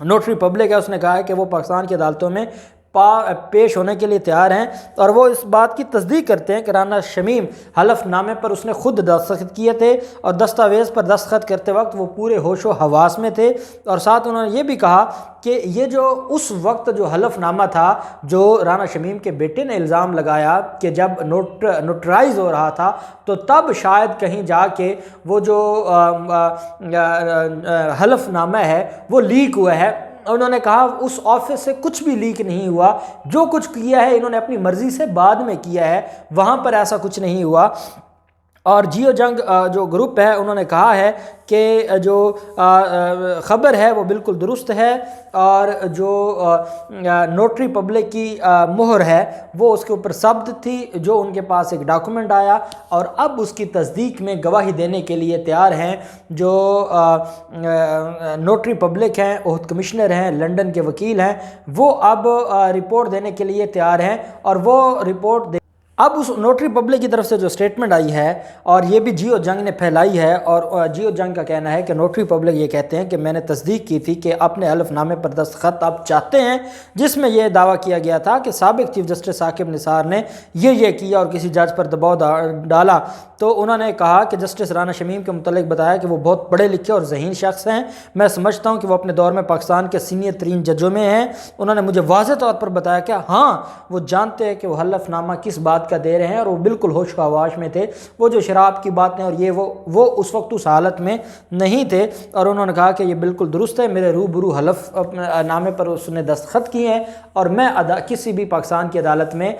Notary public ہے، اس نے کہا ہے کہ وہ پاکستان کی عدالتوں میں پیش ہونے کے لیے تیار ہیں، اور وہ اس بات کی تصدیق کرتے ہیں کہ رانا شمیم حلف نامے پر اس نے خود دستخط کیے تھے، اور دستاویز پر دستخط کرتے وقت وہ پورے ہوش و حواس میں تھے، اور ساتھ انہوں نے یہ بھی کہا کہ یہ جو اس وقت جو حلف نامہ تھا جو رانا شمیم کے بیٹے نے الزام لگایا کہ جب نوٹرائز ہو رہا تھا تو تب شاید کہیں جا کے وہ جو حلف نامہ ہے وہ لیک ہوا ہے۔ انہوں نے کہا اس آفس سے کچھ بھی لیک نہیں ہوا، جو کچھ کیا ہے انہوں نے اپنی مرضی سے بعد میں کیا ہے، وہاں پر ایسا کچھ نہیں ہوا۔ اور جیو جنگ جو گروپ ہے انہوں نے کہا ہے کہ جو خبر ہے وہ بالکل درست ہے، اور جو نوٹری پبلک کی مہر ہے وہ اس کے اوپر ثبت تھی، جو ان کے پاس ایک ڈاکومنٹ آیا، اور اب اس کی تصدیق میں گواہی دینے کے لیے تیار ہیں جو نوٹری پبلک ہیں، عہد کمشنر ہیں، لنڈن کے وکیل ہیں، وہ اب رپورٹ دینے کے لیے تیار ہیں، اور وہ رپورٹ اب اس نوٹری پبلک کی طرف سے جو سٹیٹمنٹ آئی ہے، اور یہ بھی جیو جنگ نے پھیلائی ہے، اور جیو جنگ کا کہنا ہے کہ نوٹری پبلک یہ کہتے ہیں کہ میں نے تصدیق کی تھی کہ اپنے حلف نامے پر دستخط آپ چاہتے ہیں، جس میں یہ دعویٰ کیا گیا تھا کہ سابق چیف جسٹس ثاقب نثار نے یہ کیا اور کسی جج پر دباؤ ڈالا۔ تو انہوں نے کہا کہ جسٹس رانا شمیم کے متعلق بتایا کہ وہ بہت پڑھے لکھے اور ذہین شخص ہیں، میں سمجھتا ہوں کہ وہ اپنے دور میں پاکستان کے سینئر ترین ججوں میں ہیں۔ انہوں نے مجھے واضح طور پر بتایا کہ ہاں وہ جانتے ہیں کہ وہ حلف نامہ کس بات کا دے رہے ہیں، اور وہ بالکل ہوش و حواس میں تھے، وہ جو شراب کی باتیں اور یہ وہ اس وقت اس حالت میں نہیں تھے، اور انہوں نے کہا کہ یہ بالکل درست ہے، میرے روبرو حلف نامے پر اس نے دستخط کیے ہیں، اور میں کسی بھی پاکستان کی عدالت میں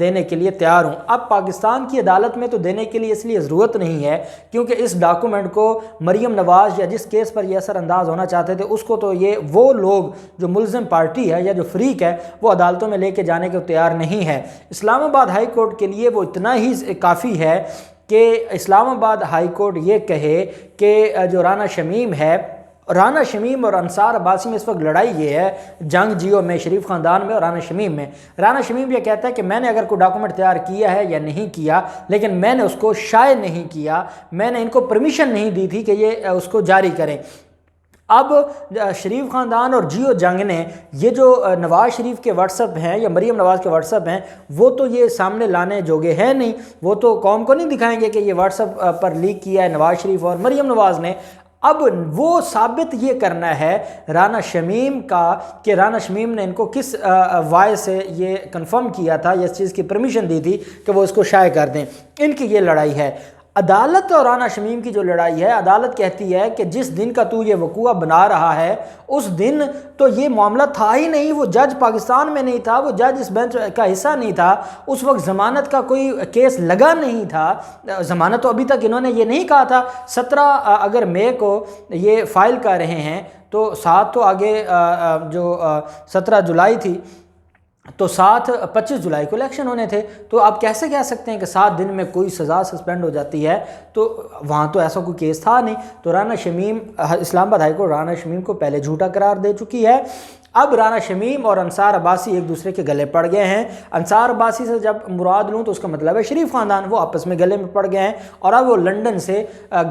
دینے کے لیے تیار ہوں۔ اب پاکستان کی عدالت میں تو دینے کے لیے اس لیے ضرورت نہیں ہے کیونکہ اس ڈاکومنٹ کو مریم نواز یا جس کیس پر یہ اثر انداز ہونا چاہتے تھے اس کو تو یہ وہ لوگ جو ملزم پارٹی ہے یا جو فریق ہے وہ عدالتوں میں لے کے جانے کو تیار نہیں ہے۔ اسلام آباد ہائی کورٹ کے لیے وہ اتنا ہی کافی ہے کہ اسلام آباد ہائی کورٹ یہ کہے کہ جو رانا شمیم ہے، رانا شمیم اور انصار عباسی میں اس وقت لڑائی یہ ہے، جنگ جیو میں، شریف خاندان میں اور رانا شمیم میں۔ رانا شمیم یہ کہتا ہے کہ میں نے اگر کوئی ڈاکومنٹ تیار کیا ہے یا نہیں کیا، لیکن میں نے اس کو شائع نہیں کیا، میں نے ان کو پرمیشن نہیں دی تھی کہ یہ اس کو جاری کریں۔ اب شریف خاندان اور جیو جنگ نے یہ جو نواز شریف کے واٹس ایپ ہیں یا مریم نواز کے واٹس ایپ ہیں وہ تو یہ سامنے لانے جوگے ہیں نہیں، وہ تو قوم کو نہیں دکھائیں گے کہ یہ واٹس ایپ پر لیک کیا ہے نواز شریف اور مریم نواز نے۔ اب وہ ثابت یہ کرنا ہے رانا شمیم کا کہ رانا شمیم نے ان کو کس وائے سے یہ کنفرم کیا تھا یا اس چیز کی پرمیشن دی تھی کہ وہ اس کو شائع کر دیں۔ ان کی یہ لڑائی ہے۔ عدالت اور رانا شمیم کی جو لڑائی ہے، عدالت کہتی ہے کہ جس دن کا تو یہ وقوعہ بنا رہا ہے اس دن تو یہ معاملہ تھا ہی نہیں، وہ جج پاکستان میں نہیں تھا، وہ جج اس بینچ کا حصہ نہیں تھا، اس وقت ضمانت کا کوئی کیس لگا نہیں تھا، ضمانت تو ابھی تک انہوں نے یہ نہیں کہا تھا۔ 17 اگر مئی کو یہ فائل کر رہے ہیں تو 7 تو آگے جو 17 جولائی تھی تو 25 جولائی کو الیکشن ہونے تھے، تو آپ کیسے کہہ سکتے ہیں کہ 7 دن میں کوئی سزا سسپینڈ ہو جاتی ہے؟ تو وہاں تو ایسا کوئی کیس تھا نہیں۔ تو رانا شمیم، اسلام آباد ہائی کورٹ رانا شمیم کو پہلے جھوٹا قرار دے چکی ہے۔ اب رانا شمیم اور انصار عباسی ایک دوسرے کے گلے پڑ گئے ہیں۔ انصار عباسی سے جب مراد لوں تو اس کا مطلب ہے شریف خاندان، وہ آپس میں گلے میں پڑ گئے ہیں، اور اب وہ لنڈن سے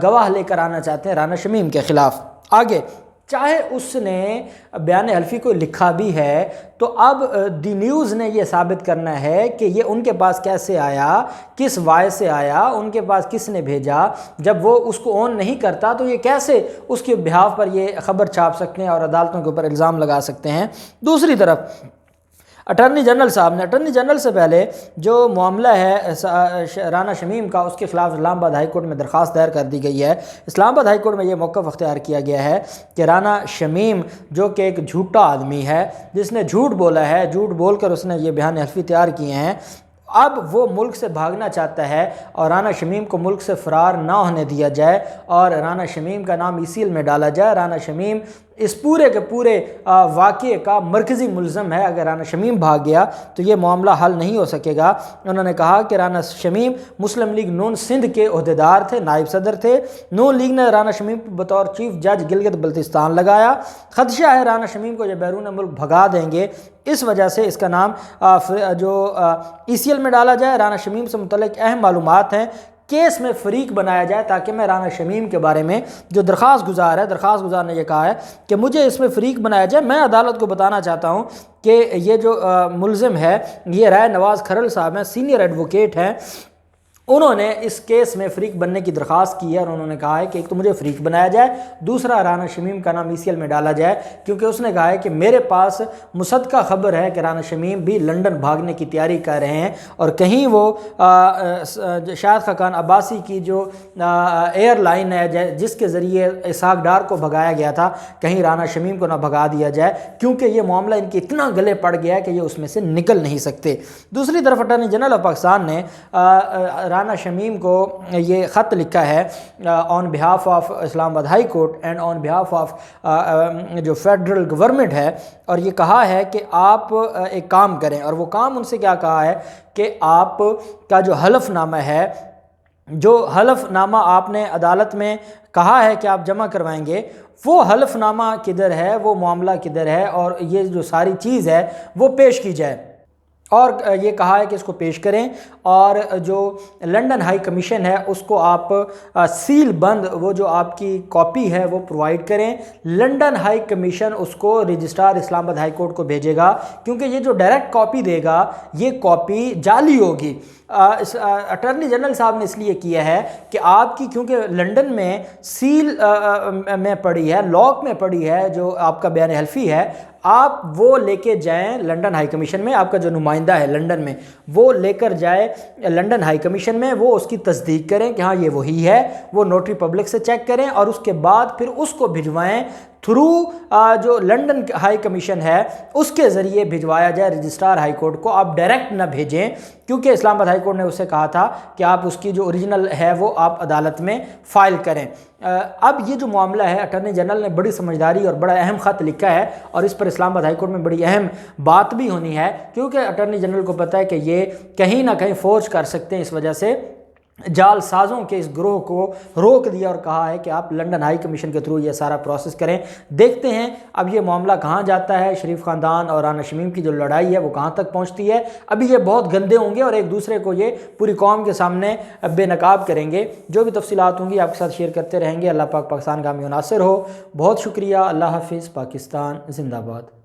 گواہ لے کر آنا چاہتے ہیں رانا شمیم کے خلاف۔ آگے چاہے اس نے بیان حلفی کو لکھا بھی ہے تو اب دی نیوز نے یہ ثابت کرنا ہے کہ یہ ان کے پاس کیسے آیا، کس وائے سے آیا، ان کے پاس کس نے بھیجا۔ جب وہ اس کو اون نہیں کرتا تو یہ کیسے اس کے بہاف پر یہ خبر چھاپ سکتے ہیں اور عدالتوں کے اوپر الزام لگا سکتے ہیں۔ دوسری طرف اٹارنی جنرل صاحب نے، اٹارنی جنرل سے پہلے جو معاملہ ہے رانا شمیم کا، اس کے خلاف اسلام آباد ہائی کورٹ میں درخواست دائر کر دی گئی ہے۔ اسلام آباد ہائی کورٹ میں یہ موقف اختیار کیا گیا ہے کہ رانا شمیم جو کہ ایک جھوٹا آدمی ہے، جس نے جھوٹ بولا ہے، جھوٹ بول کر اس نے یہ بیان حلفی تیار کیے ہیں، اب وہ ملک سے بھاگنا چاہتا ہے اور رانا شمیم کو ملک سے فرار نہ ہونے دیا جائے اور رانا شمیم کا نام ECL میں ڈالا جائے۔ رانا شمیم اس پورے کے پورے واقعے کا مرکزی ملزم ہے۔ اگر رانا شمیم بھاگ گیا تو یہ معاملہ حل نہیں ہو سکے گا۔ انہوں نے کہا کہ رانا شمیم مسلم لیگ نون سندھ کے عہدیدار تھے، نائب صدر تھے۔ نون لیگ نے رانا شمیم کو بطور چیف جج گلگت بلتستان لگایا۔ خدشہ ہے رانا شمیم کو یہ بیرون ملک بھگا دیں گے، اس وجہ سے اس کا نام جو ECL میں ڈالا جائے۔ رانا شمیم سے متعلق اہم معلومات ہیں کیس میں فریق بنایا جائے تاکہ میں رانا شمیم کے بارے میں جو درخواست گزار نے یہ کہا ہے کہ مجھے اس میں فریق بنایا جائے، میں عدالت کو بتانا چاہتا ہوں کہ یہ جو ملزم ہے یہ رائے نواز کھرل صاحب ہیں، سینئر ایڈوکیٹ ہیں، انہوں نے اس کیس میں فریق بننے کی درخواست کی ہے اور انہوں نے کہا ہے کہ ایک تو مجھے فریق بنایا جائے، دوسرا رانا شمیم کا نام ECL میں ڈالا جائے، کیونکہ اس نے کہا ہے کہ میرے پاس مصدقہ خبر ہے کہ رانا شمیم بھی لنڈن بھاگنے کی تیاری کر رہے ہیں اور کہیں وہ شاہد خاقان عباسی کی جو ایئر لائن ہے جس کے ذریعے اسحاق ڈار کو بھگایا گیا تھا، کہیں رانا شمیم کو نہ بھگا دیا جائے، کیونکہ یہ معاملہ ان کے اتنا گلے پڑ گیا ہے کہ یہ اس میں سے نکل نہیں سکتے۔ دوسری طرف اٹارنی جنرل آف پاکستان نے رانا شمیم کو یہ خط لکھا ہے آن بہاف آف اسلام آباد high court and on behalf of جو فیڈرل گورنمنٹ ہے، اور یہ کہا ہے کہ آپ ایک کام کریں، اور وہ کام ان سے کیا کہا ہے کہ آپ کا جو حلف نامہ ہے، جو حلف نامہ آپ نے عدالت میں کہا ہے کہ آپ جمع کروائیں گے، وہ حلف نامہ کدھر ہے، وہ معاملہ کدھر ہے، اور یہ جو ساری چیز ہے وہ پیش کی جائے، اور یہ کہا ہے کہ اس کو پیش کریں، اور جو لنڈن ہائی کمیشن ہے اس کو آپ سیل بند وہ جو آپ کی کاپی ہے وہ پرووائڈ کریں۔ لنڈن ہائی کمیشن اس کو رجسٹرار اسلام آباد ہائی کورٹ کو بھیجے گا، کیونکہ یہ جو ڈائریکٹ کاپی دے گا یہ کاپی جعلی ہوگی۔ اٹارنی جنرل صاحب نے اس لیے کیا ہے کہ آپ کی کیونکہ لنڈن میں سیل میں پڑی ہے، لاک میں پڑی ہے جو آپ کا بیان حلفی ہے، آپ وہ لے کے جائیں لنڈن ہائی کمیشن میں، آپ کا جو نمائندہ ہے لنڈن میں وہ لے کر جائے لنڈن ہائی کمیشن میں، وہ اس کی تصدیق کریں کہ ہاں یہ وہی ہے، وہ نوٹری پبلک سے چیک کریں، اور اس کے بعد پھر اس کو بھجوائیں تھرو جو لنڈن ہائی کمیشن ہے اس کے ذریعے بھجوایا جائے رجسٹرار ہائی کورٹ کو، آپ ڈائریکٹ نہ بھیجیں، کیونکہ اسلام آباد ہائی کورٹ نے اسے کہا تھا کہ آپ اس کی جو اوریجنل ہے وہ آپ عدالت میں فائل کریں۔ اب یہ جو معاملہ ہے اٹارنی جنرل نے بڑی سمجھداری اور بڑا اہم خط لکھا ہے، اور اس پر اسلام آباد ہائی کورٹ میں بڑی اہم بات بھی ہونی ہے، کیونکہ اٹارنی جنرل کو پتہ ہے کہ یہ کہیں نہ کہیں فورج کر سکتے ہیں، اس وجہ سے جال سازوں کے اس گروہ کو روک دیا اور کہا ہے کہ آپ لنڈن ہائی کمیشن کے تھرو یہ سارا پروسیس کریں۔ دیکھتے ہیں اب یہ معاملہ کہاں جاتا ہے، شریف خاندان اور رانا شمیم کی جو لڑائی ہے وہ کہاں تک پہنچتی ہے۔ ابھی یہ بہت گندے ہوں گے اور ایک دوسرے کو یہ پوری قوم کے سامنے بے نقاب کریں گے۔ جو بھی تفصیلات ہوں گی آپ کے ساتھ شیئر کرتے رہیں گے۔ اللہ پاک پاکستان کا حامی و ناصر ہو۔ بہت شکریہ۔ اللہ حافظ۔ پاکستان زندہ باد۔